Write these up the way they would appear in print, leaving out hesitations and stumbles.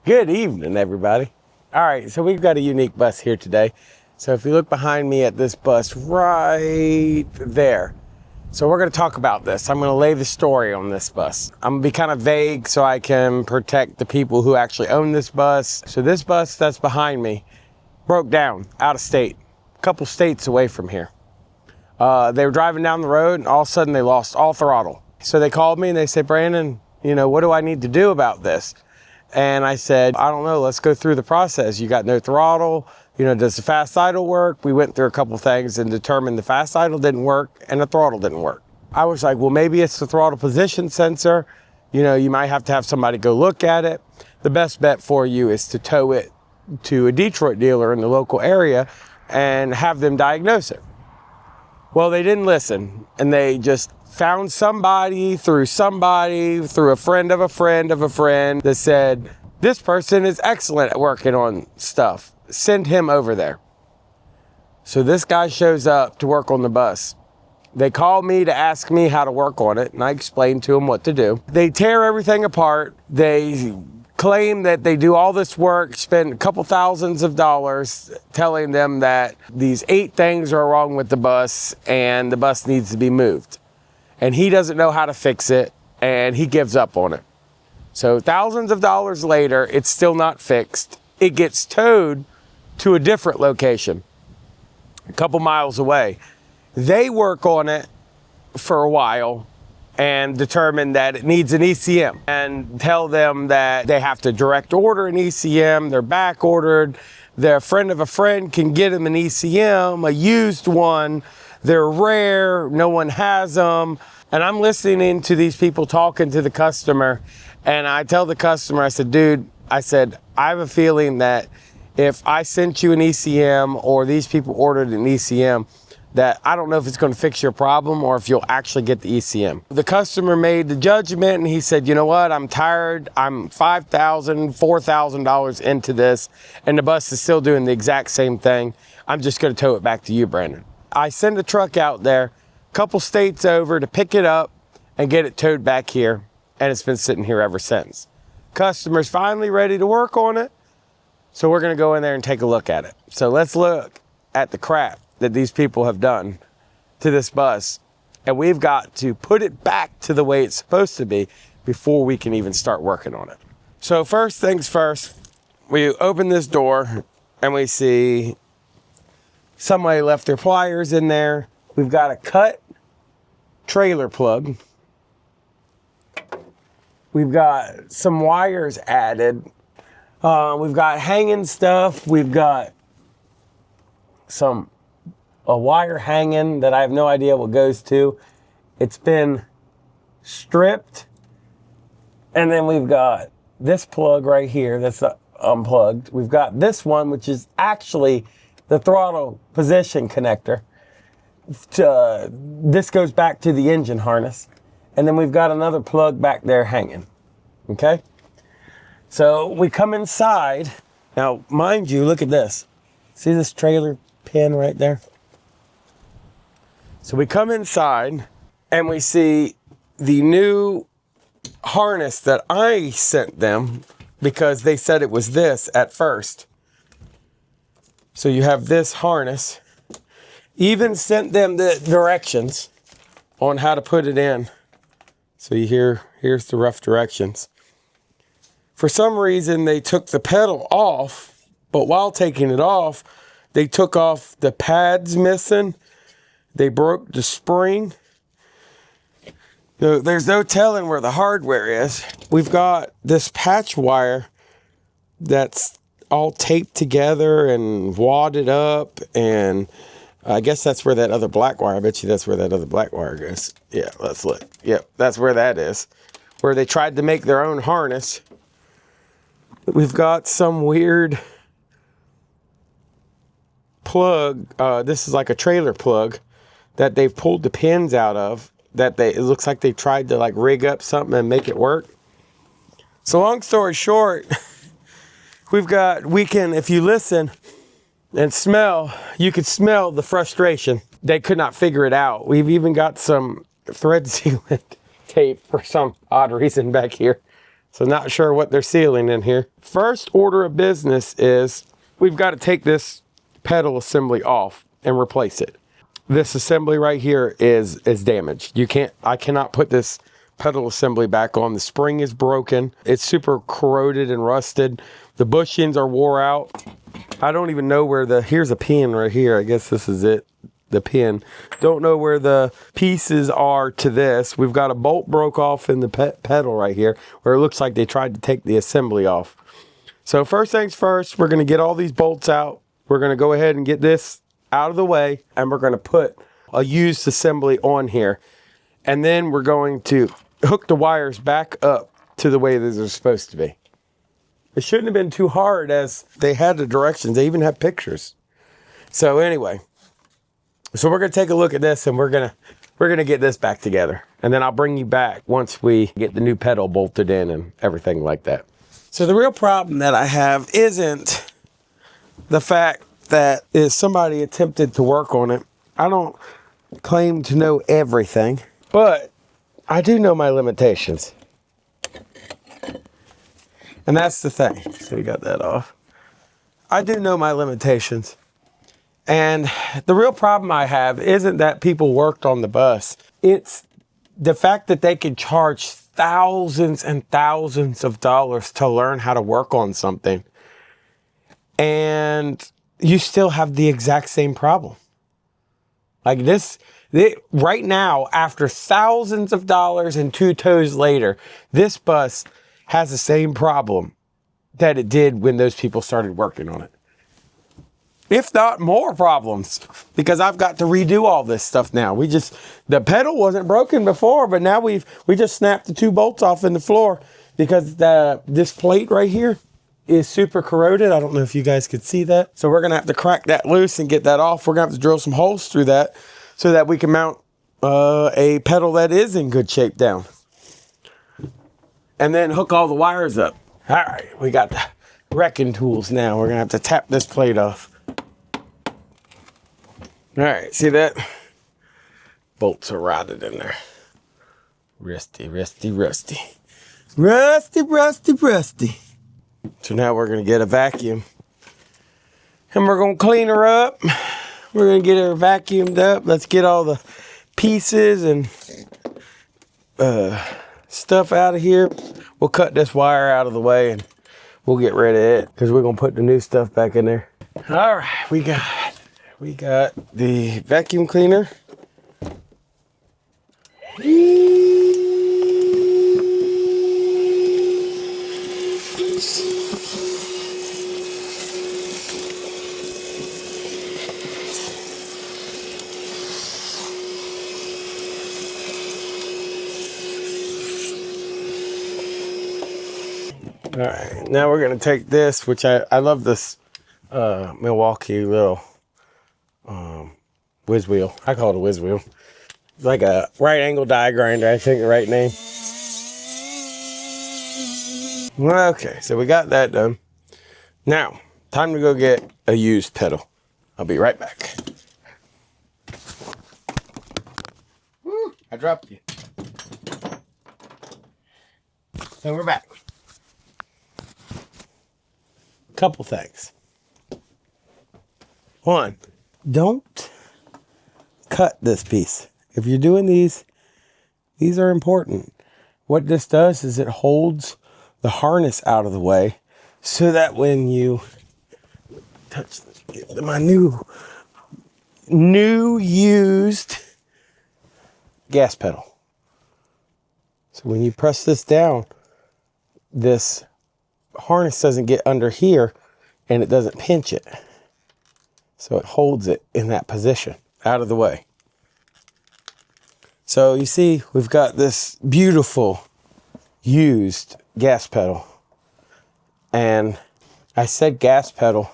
Good evening, everybody. All right, so we've got a unique bus here today. So if you look behind me at this bus right there, so we're going to talk about this. I'm going to lay the story on this bus. I'm going to be kind of vague so I can protect the people who actually own this bus. So this bus that's behind me broke down out of state, a couple states away from here. They were driving down the road and all of a sudden they lost all throttle. So they called me and they said, Brandon, what do I need to do about this? And I said, I don't know, let's go through the process. You got no throttle, does the fast idle work? We went through a couple things and determined the fast idle didn't work and the throttle didn't work. I was like, well, maybe it's the throttle position sensor. You might have to have somebody go look at it. The best bet for you is to tow it to a Detroit dealer in the local area and have them diagnose it. Well, they didn't listen, and they just found somebody through a friend of a friend of a friend that said, this person is excellent at working on stuff. Send him over there. So this guy shows up to work on the bus. They called me to ask me how to work on it, and I explained to them what to do. They tear everything apart. They claim that they do all this work, spend a couple thousands of dollars telling them that these 8 things are wrong with the bus and the bus needs to be moved. And he doesn't know how to fix it, and he gives up on it. So thousands of dollars later, it's still not fixed. It gets towed to a different location, a couple miles away. They work on it for a while and determine that it needs an ECM and tell them that they have to direct order an ECM, they're back ordered, their friend of a friend can get them an ECM, a used one, they're rare, no one has them. And I'm listening to these people talking to the customer, and I tell the customer, I said, dude, I have a feeling that if I sent you an ECM or these people ordered an ECM, that I don't know if it's going to fix your problem or if you'll actually get the ECM. The customer made the judgment and he said, you know what, I'm tired. I'm $5,000, $4,000 into this and the bus is still doing the exact same thing. I'm just going to tow it back to you, Brandon. I send a truck out there, a couple states over to pick it up and get it towed back here, and it's been sitting here ever since. Customer's finally ready to work on it, so we're going to go in there and take a look at it. So let's look at the crap that these people have done to this bus, and we've got to put it back to the way it's supposed to be before we can even start working on it. So first things first, we open this door and we see somebody left their pliers in there. We've got a cut trailer plug. We've got some wires added. We've got hanging stuff. We've got a wire hanging that I have no idea what goes to. It's been stripped. And then we've got this plug right here that's unplugged. We've got this one, which is actually the throttle position connector. This goes back to the engine harness. And then we've got another plug back there hanging. Okay? So we come inside. Now, mind you, look at this. See this trailer pin right there? So we come inside and we see the new harness that I sent them because they said it was this at first. So you have this harness. Even sent them the directions on how to put it in. So here's the rough directions. For some reason, they took the pedal off, but while taking it off, they took off the pads missing. They broke the spring. There's no telling where the hardware is. We've got this patch wire that's all taped together and wadded up, and I guess that's where that other black wire, I bet you that's where that other black wire goes. Yeah, let's look. Yep, that's where that is. Where they tried to make their own harness. We've got some weird plug. This is like a trailer plug that they've pulled the pins out of. It looks like they tried to like rig up something and make it work. So long story short, if you listen and smell, you could smell the frustration. They could not figure it out. We've even got some thread sealant tape for some odd reason back here. So not sure what they're sealing in here. First order of business is we've got to take this pedal assembly off and replace it. This assembly right here is damaged. I cannot put this pedal assembly back on. The spring is broken. It's super corroded and rusted. The bushings are wore out. I don't even know where here's a pin right here. I guess this is it. The pin. Don't know where the pieces are to this. We've got a bolt broke off in the pedal right here where it looks like they tried to take the assembly off. So first things first, we're going to get all these bolts out. We're going to go ahead and get this out of the way, and we're going to put a used assembly on here. And then we're going to hook the wires back up to the way these are supposed to be. It shouldn't have been too hard, as they had the directions. They even have pictures. So anyway, so we're going to take a look at this, and we're going to get this back together. And then I'll bring you back once we get the new pedal bolted in and everything like that. So the real problem that I have isn't the fact that is somebody attempted to work on it. I don't claim to know everything, but I do know my limitations. And that's the thing. So we got that off. I do know my limitations. And the real problem I have isn't that people worked on the bus. It's the fact that they could charge thousands and thousands of dollars to learn how to work on something. And you still have the exact same problem. Like right now, after thousands of dollars and 2 toes later, this bus has the same problem that it did when those people started working on it. If not more problems, because I've got to redo all this stuff now. The pedal wasn't broken before, but now we just snapped the 2 bolts off in the floor because this plate right here is super corroded. I don't know if you guys could see that. So we're gonna have to crack that loose and get that off. We're gonna have to drill some holes through that so that we can mount a pedal that is in good shape down. And then hook all the wires up. All right, we got the wrecking tools now. We're gonna have to tap this plate off. All right, see that? Bolts are rotted in there. Rusty, rusty, rusty. Rusty, rusty, rusty. So now we're gonna get a vacuum. And we're gonna clean her up. We're gonna get her vacuumed up. Let's get all the pieces and stuff out of here. We'll cut this wire out of the way and we'll get rid of it because we're gonna put the new stuff back in there. All right, we got the vacuum cleaner. All right, now we're gonna take this, which I love this Milwaukee little whiz wheel. I call it a whiz wheel. It's like a right angle die grinder, I think the right name. Okay, so we got that done. Now, time to go get a used pedal. I'll be right back. Woo, I dropped you. So we're back. Couple things. One, don't cut this piece. If you're doing these are important. What this does is it holds the harness out of the way so that when you touch my new used gas pedal. So when you press this down, this harness doesn't get under here and it doesn't pinch it. So it holds it in that position, out of the way. So you see, we've got this beautiful used gas pedal. And I said gas pedal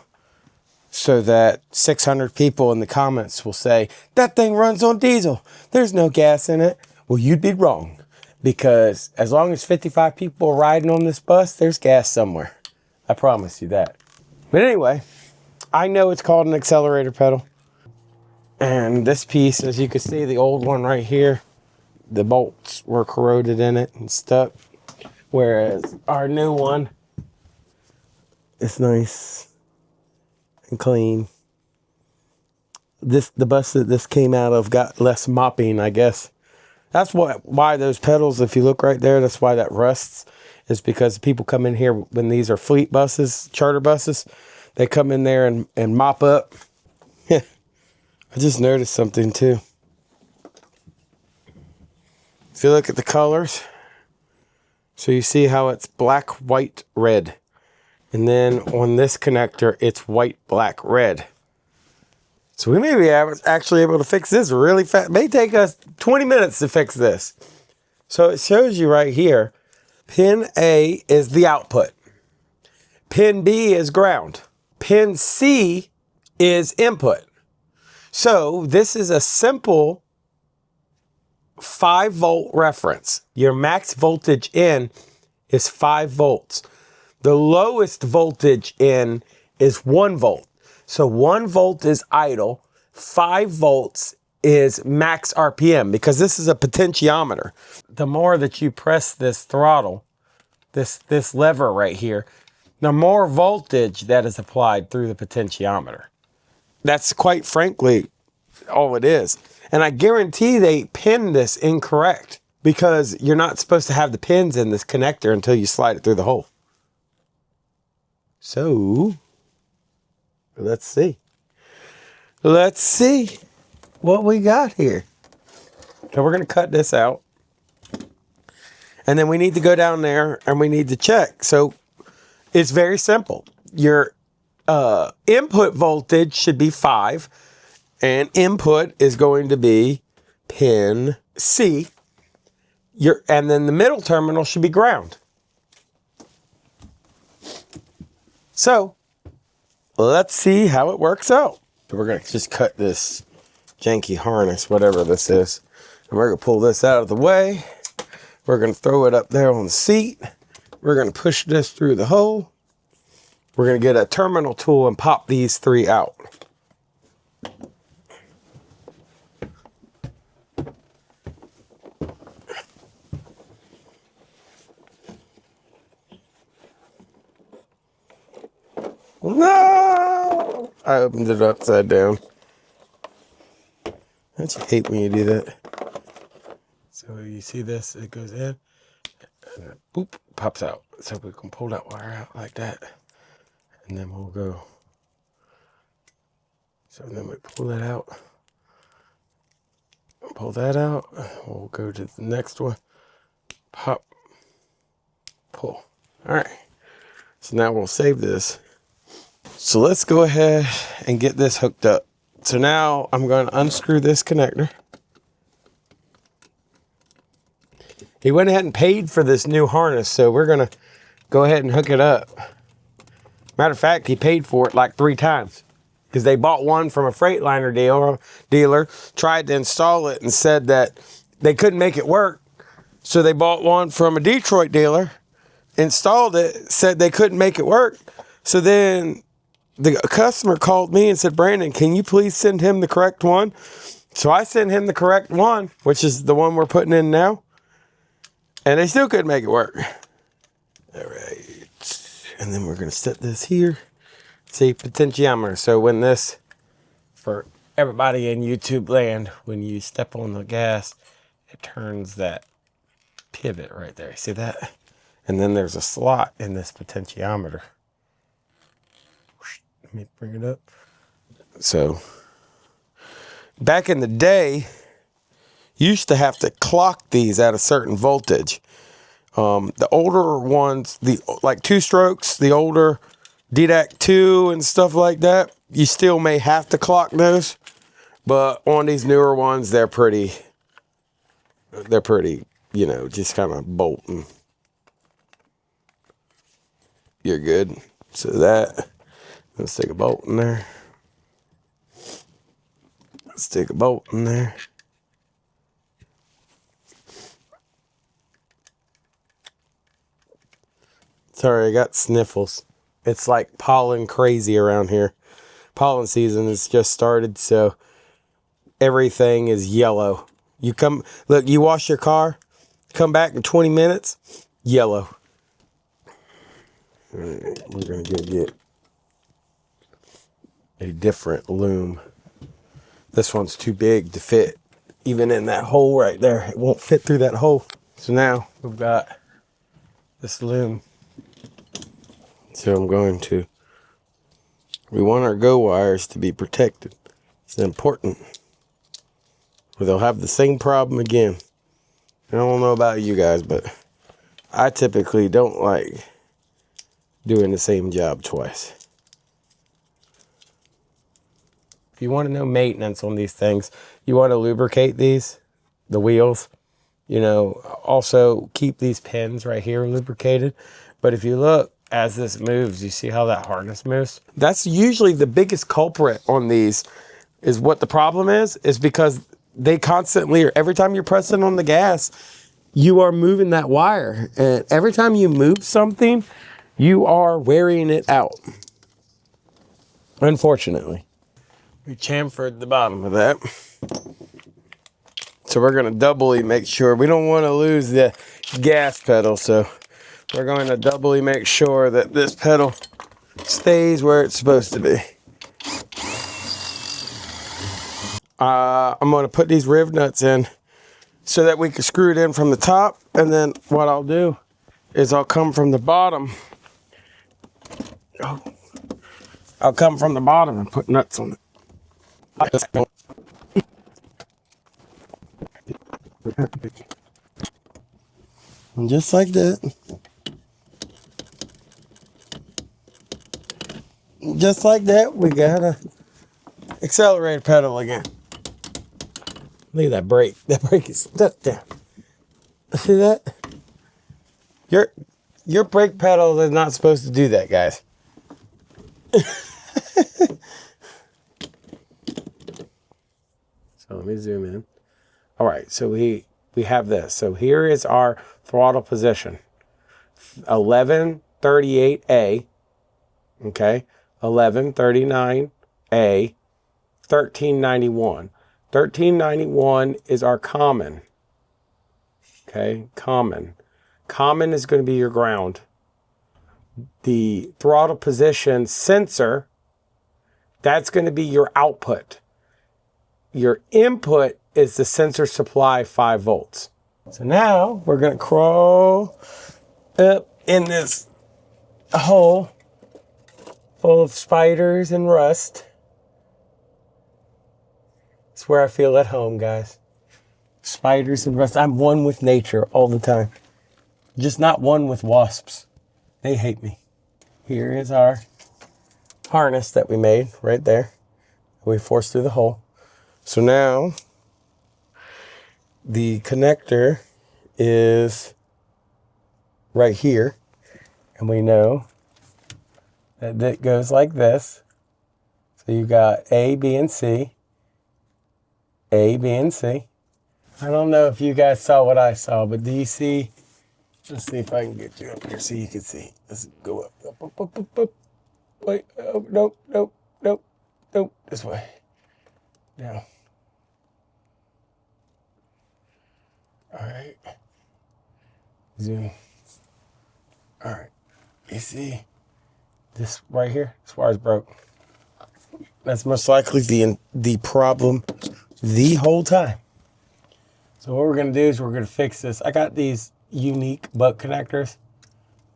so that 600 people in the comments will say, that thing runs on diesel. There's no gas in it. Well, you'd be wrong. Because as long as 55 people are riding on this bus, there's gas somewhere. I promise you that. But anyway, I know it's called an accelerator pedal. And this piece, as you can see, the old one right here, the bolts were corroded in it and stuck. Whereas our new one is nice and clean. The bus that this came out of got less mopping, I guess. That's why those pedals, if you look right there, that's why that rusts. Is because people come in here when these are fleet buses, charter buses. They come in there and mop up. I just noticed something too. If you look at the colors, so you see how it's black, white, red. And then on this connector, it's white, black, red. So we may be actually able to fix this really fast. It may take us 20 minutes to fix this. So it shows you right here, pin A is the output. Pin B is ground. Pin C is input. So this is a simple 5-volt reference. Your max voltage in is 5 volts. The lowest voltage in is 1 volt. So 1 volt is idle, 5 volts is max RPM, because this is a potentiometer. The more that you press this throttle, this lever right here, the more voltage that is applied through the potentiometer. That's quite frankly all it is. And I guarantee they pinned this incorrect, because you're not supposed to have the pins in this connector until you slide it through the hole. So, let's see. Let's see what we got here. So we're going to cut this out. And then we need to go down there and we need to check. So it's very simple. Your input voltage should be 5. And input is going to be pin C. And then the middle terminal should be ground. So let's see how it works out. So we're going to just cut this janky harness, whatever this is. And we're going to pull this out of the way. We're going to throw it up there on the seat. We're going to push this through the hole. We're going to get a terminal tool and pop these 3 out. No! I opened it upside down. Don't you hate when you do that? So you see this, it goes in, and it boop, pops out. So we can pull that wire out like that, and then we'll go. So then we pull that out, pull that out, we'll go to the next one, pop, pull. All right, so now we'll save this. So let's go ahead and get this hooked up. So now I'm going to unscrew this connector. He went ahead and paid for this new harness, so we're going to go ahead and hook it up. Matter of fact, he paid for it like 3 times, because they bought one from a Freightliner dealer, tried to install it and said that they couldn't make it work. So they bought one from a Detroit dealer, installed it, said they couldn't make it work. So then the customer called me and said, Brandon, can you please send him the correct one? So I sent him the correct one, which is the one we're putting in now. And they still couldn't make it work. All right. And then we're going to set this here. See, potentiometer. So when this, for everybody in YouTube land, when you step on the gas, it turns that pivot right there. See that? And then there's a slot in this potentiometer. Let me bring it up. So back in the day, you used to have to clock these at a certain voltage. The older ones, like 2-strokes, the older DDAC 2 and stuff like that, you still may have to clock those. But on these newer ones, they're pretty, you know, just kind of bolting. You're good. So that, let's stick a bolt in there. Let's stick a bolt in there. Sorry, I got sniffles. It's like pollen crazy around here. Pollen season has just started, so everything is yellow. You wash your car, come back in 20 minutes, yellow. All right, we're gonna get a different loom. This one's too big to fit even in that hole right there. It won't fit through that hole. So now we've got this loom. So I'm going to, we want our go wires to be protected. It's important. Or they'll have the same problem again. I don't know about you guys, but I typically don't like doing the same job twice. If you want to know maintenance on these things, you want to lubricate these, the wheels, you know, also keep these pins right here lubricated. But if you look, as this moves, you see how that harness moves? That's usually the biggest culprit on these, is what the problem is because they constantly, or every time you're pressing on the gas, you are moving that wire. And every time you move something, you are wearing it out. Unfortunately. We chamfered the bottom of that. So we're gonna doubly make sure, we don't wanna lose the gas pedal, so we're going to doubly make sure that this pedal stays where it's supposed to be. I'm going to put these riv nuts in so that we can screw it in from the top. And then what I'll do is I'll come from the bottom. I'll come from the bottom and put nuts on it. And just like that. Just like that, we got a accelerator pedal again. Look at that brake. That brake is stuck down. See that? Your brake pedal is not supposed to do that, guys. So let me zoom in. All right, so we have this. So here is our throttle position. 1138A, okay? 1139A, 1391. 1391 is our common, okay? Common. Common is going to be your ground. The throttle position sensor, that's going to be your output. Your input is the sensor supply 5 volts. So now we're going to crawl up in this hole full of spiders and rust. It's where I feel at home, guys. Spiders and rust. I'm one with nature all the time. Just not one with wasps. They hate me. Here is our harness that we made right there. We forced through the hole. So now the connector is right here. And we know that it goes like this. So you got A, B, and C. A, B, and C. I don't know if you guys saw what I saw, but do you see? Let's see if I can get you up here so you can see. Let's go up, up, up, up, up, up. Wait, oh, nope, nope, nope, nope. This way. Down. All right. Zoom. All right. You see this right here? This wire's broke. That's most likely the problem the whole time. So what we're gonna do is we're gonna fix this. I got these unique butt connectors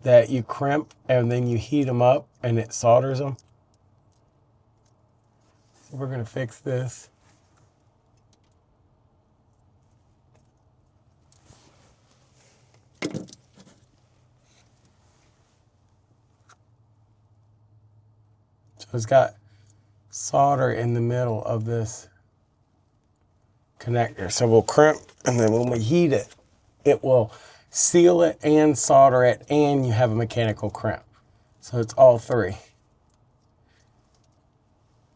that you crimp and then you heat them up and it solders them. So we're gonna fix this. So it's got solder in the middle of this connector. So we'll crimp, and then when we heat it, it will seal it and solder it, and you have a mechanical crimp. So it's all three.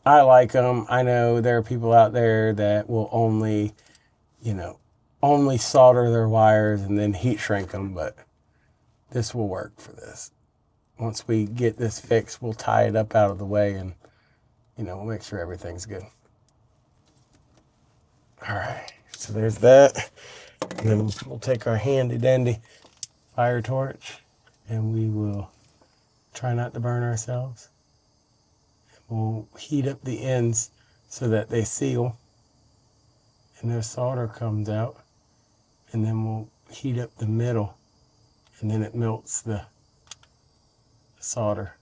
I like them. I know there are people out there that will only, only solder their wires and then heat shrink them, but this will work for this. Once we get this fixed, we'll tie it up out of the way and, we'll make sure everything's good. All right, so there's that. And then we'll take our handy dandy fire torch and we will try not to burn ourselves. We'll heat up the ends so that they seal and no solder comes out. And then we'll heat up the middle and then it melts the solder.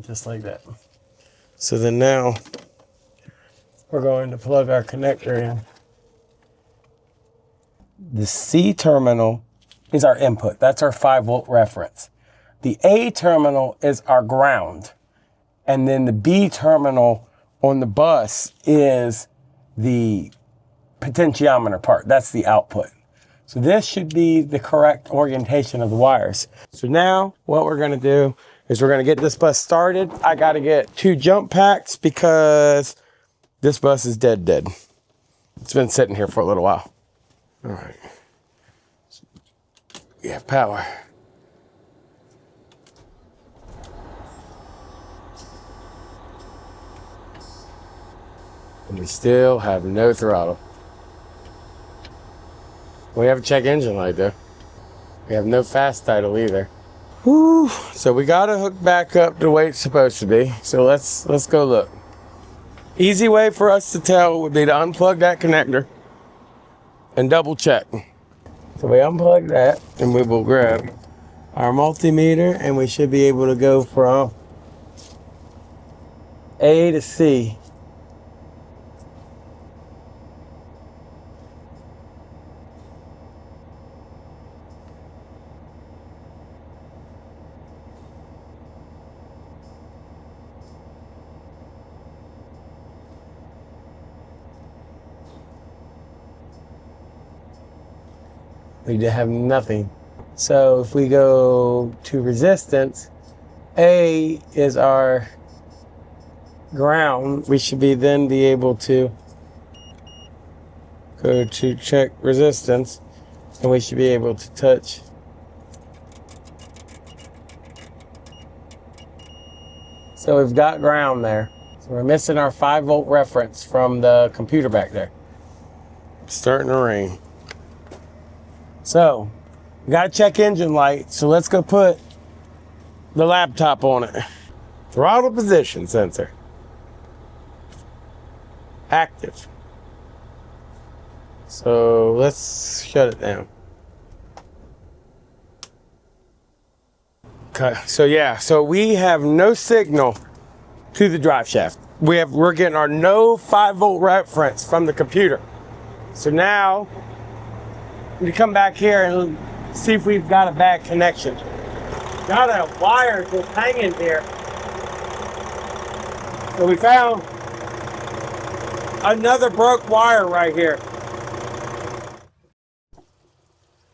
Just like that. So then now we're going to plug our connector in. The C terminal is our input. That's our 5-volt reference. The A terminal is our ground. And then the B terminal on the bus is the potentiometer part. That's the output. So this should be the correct orientation of the wires. So now what we're going to do is we're going to get this bus started. I got to get 2 jump packs because this bus is dead. It's been sitting here for a little while. All right. We have power. And we still have no throttle. We have a check engine light though. We have no fast idle either. Whew. So we gotta hook back up the way it's supposed to be. So let's go look. Easy way for us to tell would be to unplug that connector and double check. So we unplug that and we will grab our multimeter and we should be able to go from A to C. We have nothing. So if we go to resistance, A is our ground. We should then be able to go to check resistance and we should be able to touch so we've got ground there. So we're missing our 5-volt reference from the computer back there. It's starting to rain. So, we got a check engine light, so let's go put the laptop on it. Throttle position sensor. Active. So, let's shut it down. Okay, so we have no signal to the drive shaft. We're getting our no 5-volt reference from the computer. So now, we come back here and see if we've got a bad connection. Got a wire just hanging here. So we found another broke wire right here.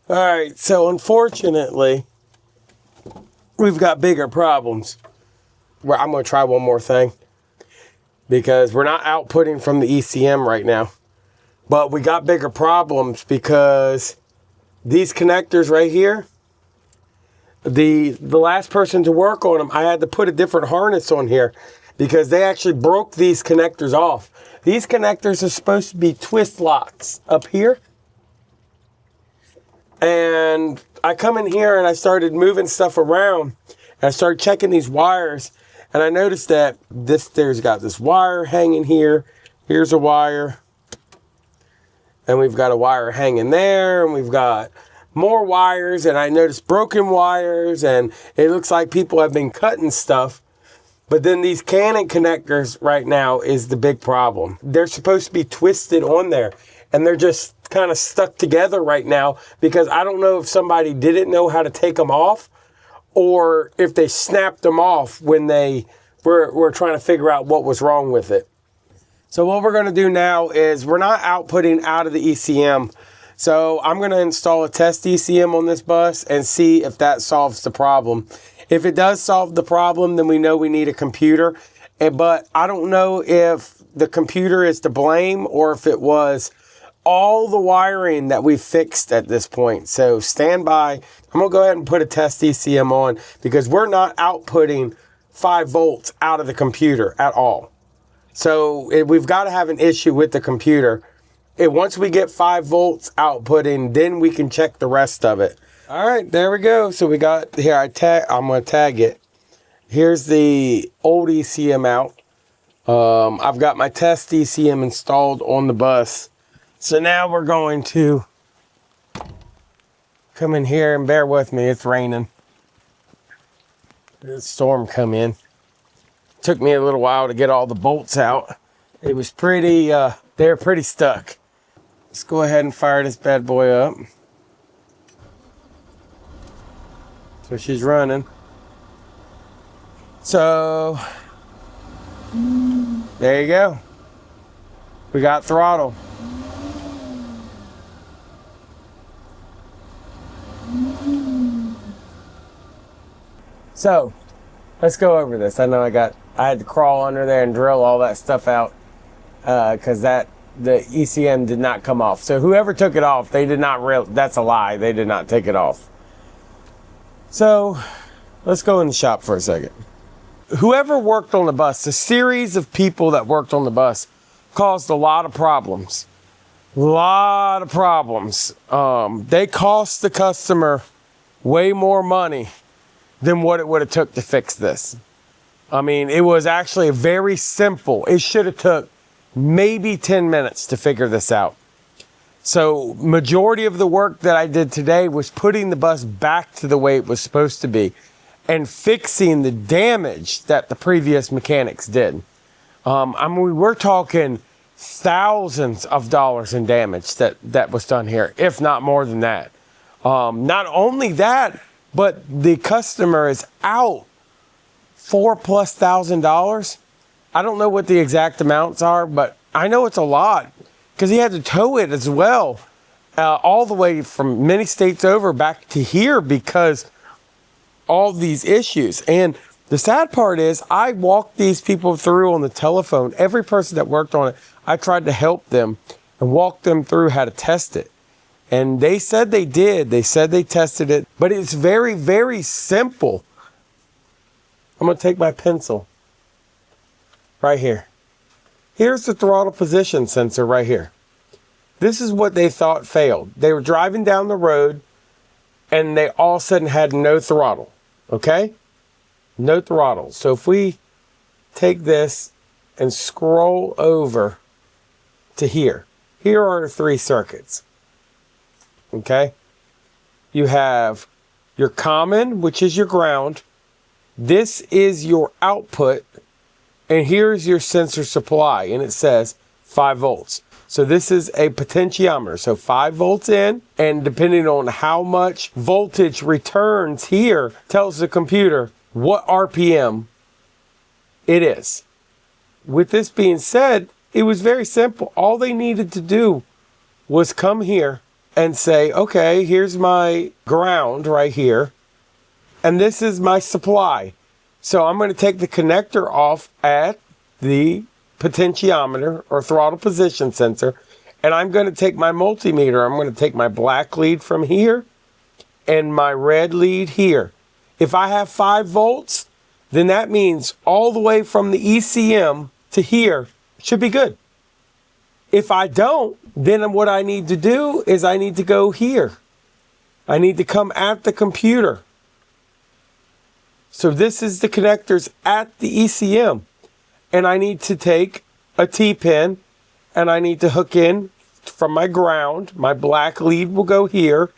All right, so unfortunately, we've got bigger problems. I'm gonna try one more thing because we're not outputting from the ECM right now. But we got bigger problems because these connectors right here, the last person to work on them, I had to put a different harness on here because they actually broke these connectors off. These connectors are supposed to be twist locks up here. And I come in here and I started moving stuff around. And I started checking these wires. And I noticed that there's got this wire hanging here. Here's a wire. And we've got a wire hanging there, and we've got more wires, and I noticed broken wires, and it looks like people have been cutting stuff. But then these Canon connectors right now is the big problem. They're supposed to be twisted on there, and they're just kind of stuck together right now because I don't know if somebody didn't know how to take them off or if they snapped them off when they were trying to figure out what was wrong with it. So what we're going to do now is we're not outputting out of the ECM. So I'm going to install a test ECM on this bus and see if that solves the problem. If it does solve the problem, then we know we need a computer. But I don't know if the computer is to blame or if it was all the wiring that we fixed at this point. So stand by. I'm going to go ahead and put a test ECM on because we're not outputting 5 volts out of the computer at all. So we've got to have an issue with the computer. Once we get 5 volts outputting, then we can check the rest of it. All right, there we go. So we got here. I'm gonna tag it. Here's the old ECM out. I've got my test ECM installed on the bus. So now we're going to come in here and bear with me. It's raining. The storm come in. Took me a little while to get all the bolts out. It was pretty, they were pretty stuck. Let's go ahead and fire this bad boy up. So she's running. So, there you go. We got throttle. So, let's go over this. I know I had to crawl under there and drill all that stuff out because the ECM did not come off. So whoever took it off, they did not that's a lie. They did not take it off. So, let's go in the shop for a second. Whoever worked on the bus, the series of people that worked on the bus caused a lot of problems. Lot of problems. They cost the customer way more money than what it would have took to fix this. I mean, it was actually very simple. It should have took maybe 10 minutes to figure this out. So majority of the work that I did today was putting the bus back to the way it was supposed to be and fixing the damage that the previous mechanics did. I mean, we're talking thousands of dollars in damage that was done here, if not more than that. Not only that, but the customer is out $4,000+. I don't know what the exact amounts are, but I know it's a lot because he had to tow it as well, all the way from many states over back to here because all these issues. And the sad part is I walked these people through on the telephone. Every person that worked on it, I tried to help them and walk them through how to test it. And they said they did. They said they tested it, but it's very, very simple. I'm gonna take my pencil right here. Here's the throttle position sensor right here. This is what they thought failed. They were driving down the road and they all of a sudden had no throttle, okay? No throttle. So if we take this and scroll over to here, here are the 3 circuits, okay? You have your common, which is your ground. This is your output. And here's your sensor supply, and it says 5 volts. So this is a potentiometer. So 5 volts in, and depending on how much voltage returns here, tells the computer what RPM it is. With this being said, it was very simple. All they needed to do was come here and say, okay, here's my ground right here, and this is my supply. So I'm going to take the connector off at the potentiometer or throttle position sensor, and I'm going to take my multimeter. I'm going to take my black lead from here and my red lead here. If I have 5 volts, then that means all the way from the ECM to here should be good. If I don't, then what I need to do is I need to go here. I need to come at the computer. So this is the connectors at the ECM. And I need to take a T-pin and I need to hook in from my ground. My black lead will go here.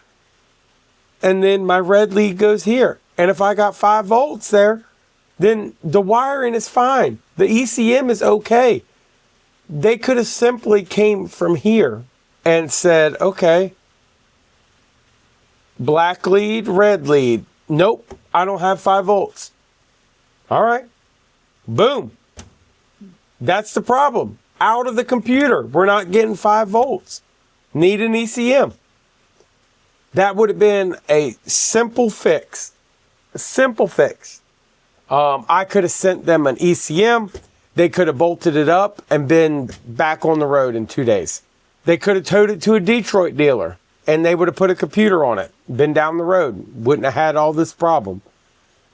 And then my red lead goes here. And if I got 5 volts there, then the wiring is fine. The ECM is okay. They could have simply came from here and said, okay, black lead, red lead. Nope, I don't have 5 volts. All right, boom. That's the problem. Out of the computer, we're not getting 5 volts. Need an ECM. That would have been a simple fix. A simple fix. I could have sent them an ECM. They could have bolted it up and been back on the road in 2 days. They could have towed it to a Detroit dealer and they would have put a computer on it, been down the road, wouldn't have had all this problem.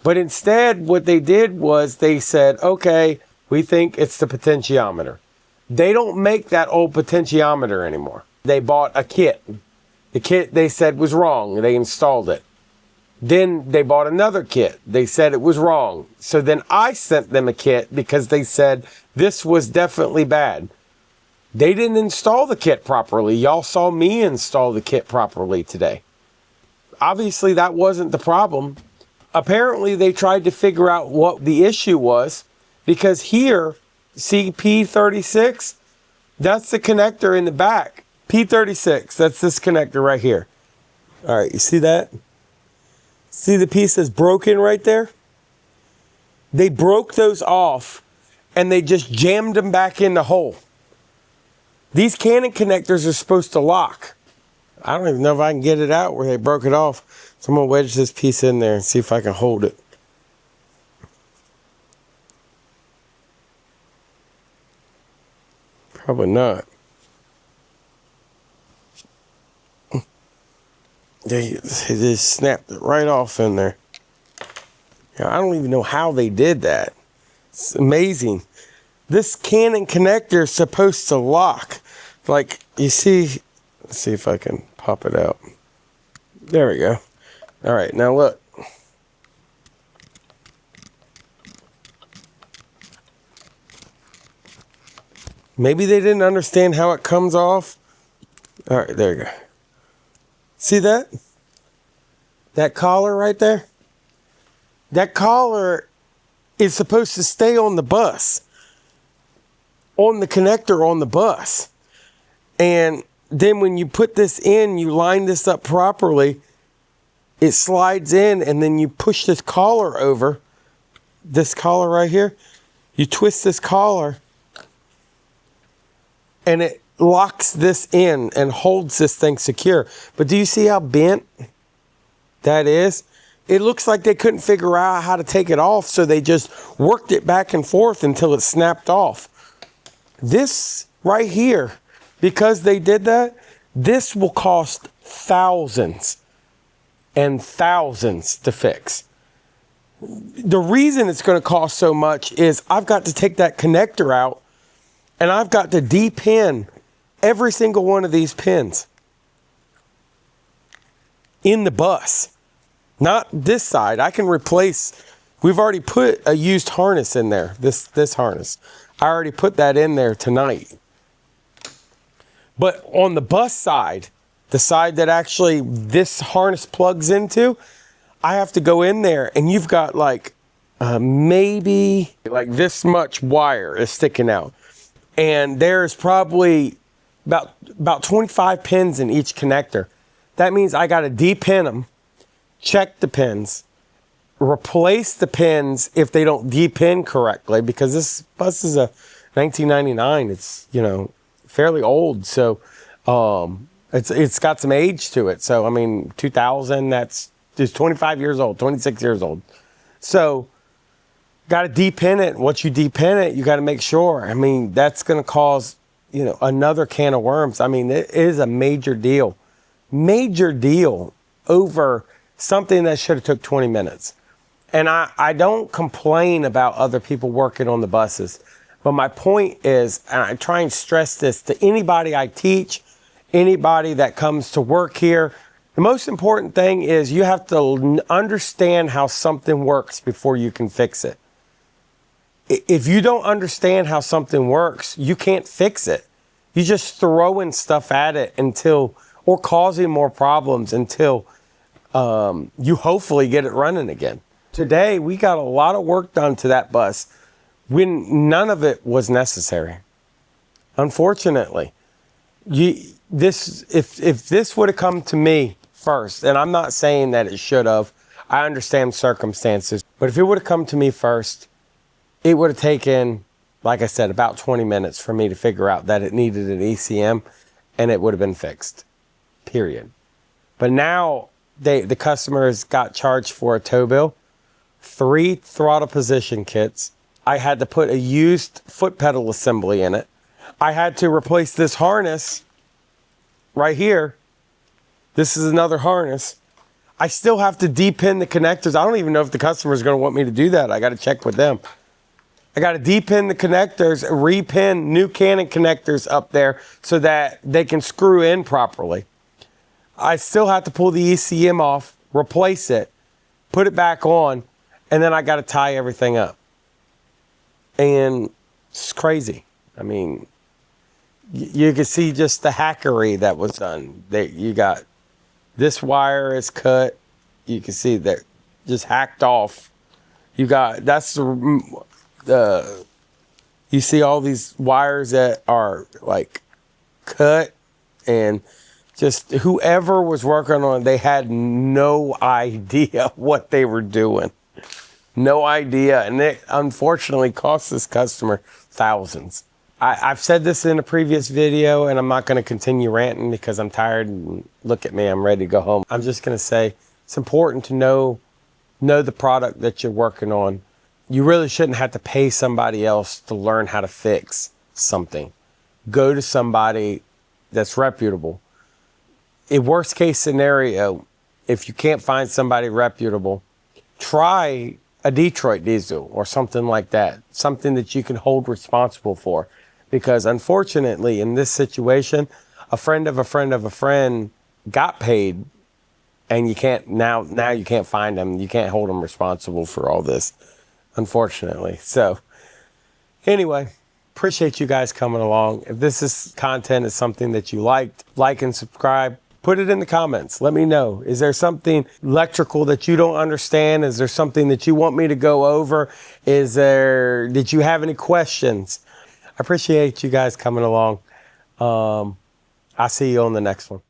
But instead, what they did was they said, okay, we think it's the potentiometer. They don't make that old potentiometer anymore. They bought a kit. The kit they said was wrong. They installed it. Then they bought another kit. They said it was wrong. So then I sent them a kit because they said this was definitely bad. They didn't install the kit properly. Y'all saw me install the kit properly today. Obviously, that wasn't the problem. Apparently, they tried to figure out what the issue was because here, see P36? That's the connector in the back. P36, that's this connector right here. All right, you see that? See the piece that's broken right there? They broke those off and they just jammed them back in the hole. These Canon connectors are supposed to lock. I don't even know if I can get it out where they broke it off. So I'm gonna wedge this piece in there and see if I can hold it. Probably not. They just snapped it right off in there. I don't even know how they did that. It's amazing. This Canon connector is supposed to lock. Like, you see, let's see if I can pop it out. There we go. All right, now look. Maybe they didn't understand how it comes off. All right, there you go. See that? That collar right there? That collar is supposed to stay on the bus, on the connector on the bus. And then when you put this in, you line this up properly, it slides in, and then you push this collar over, this collar right here, you twist this collar, and it locks this in and holds this thing secure. But do you see how bent that is? It looks like they couldn't figure out how to take it off, so they just worked it back and forth until it snapped off. This right here, because they did that, this will cost thousands and thousands to fix. The reason it's going to cost so much is I've got to take that connector out and I've got to de-pin every single one of these pins in the bus. Not this side. I can replace, we've already put a used harness in there, this harness. I already put that in there tonight. But on the bus side, the side that actually this harness plugs into, I have to go in there and you've got like maybe like this much wire is sticking out. And there's probably about 25 pins in each connector. That means I got to de-pin them, check the pins, replace the pins if they don't de-pin correctly, because this bus is a 1999. It's, you know, fairly old. So it's got some age to it. So, I mean, 2000, it's 25 years old, 26 years old. So got to de-pin it. Once you de-pin it, you got to make sure. I mean, that's going to cause, you know, another can of worms. I mean, it is a major deal over something that should have took 20 minutes. And I don't complain about other people working on the buses. But my point is, and I try and stress this to anybody I teach, anybody that comes to work here, the most important thing is you have to understand how something works before you can fix it. If you don't understand how something works, you can't fix it. You're just throwing stuff at it or causing more problems until you hopefully get it running again. Today, we got a lot of work done to that bus when none of it was necessary. Unfortunately, if this would have come to me first, and I'm not saying that it should have, I understand circumstances, but if it would have come to me first, it would have taken, like I said, about 20 minutes for me to figure out that it needed an ECM, and it would have been fixed, period. But now the customers got charged for a tow bill, 3 throttle position kits. I had to put a used foot pedal assembly in it. I had to replace this harness right here. This is another harness. I still have to de-pin the connectors. I don't even know if the customer is going to want me to do that. I got to check with them. I got to de-pin the connectors, re-pin new Canon connectors up there so that they can screw in properly. I still have to pull the ECM off, replace it, put it back on, and then I got to tie everything up. And it's crazy. I mean, you can see just the hackery that was done. You got this wire is cut. You can see that just hacked off. You got, that's the you see all these wires that are like cut, and just whoever was working on it, they had no idea what they were doing. No idea. And it unfortunately cost this customer thousands. I've said this in a previous video, and I'm not going to continue ranting because I'm tired and look at me, I'm ready to go home. I'm just going to say it's important to know the product that you're working on. You really shouldn't have to pay somebody else to learn how to fix something. Go to somebody that's reputable. In worst case scenario, if you can't find somebody reputable, try a Detroit diesel or something like that. Something that you can hold responsible for. Because unfortunately, in this situation, a friend of a friend of a friend got paid, and you can't now you can't find them. You can't hold them responsible for all this, unfortunately. So anyway, appreciate you guys coming along. If this content is something that you liked, like and subscribe. Put it in the comments. Let me know. Is there something electrical that you don't understand? Is there something that you want me to go over? Did you have any questions? I appreciate you guys coming along. I'll see you on the next one.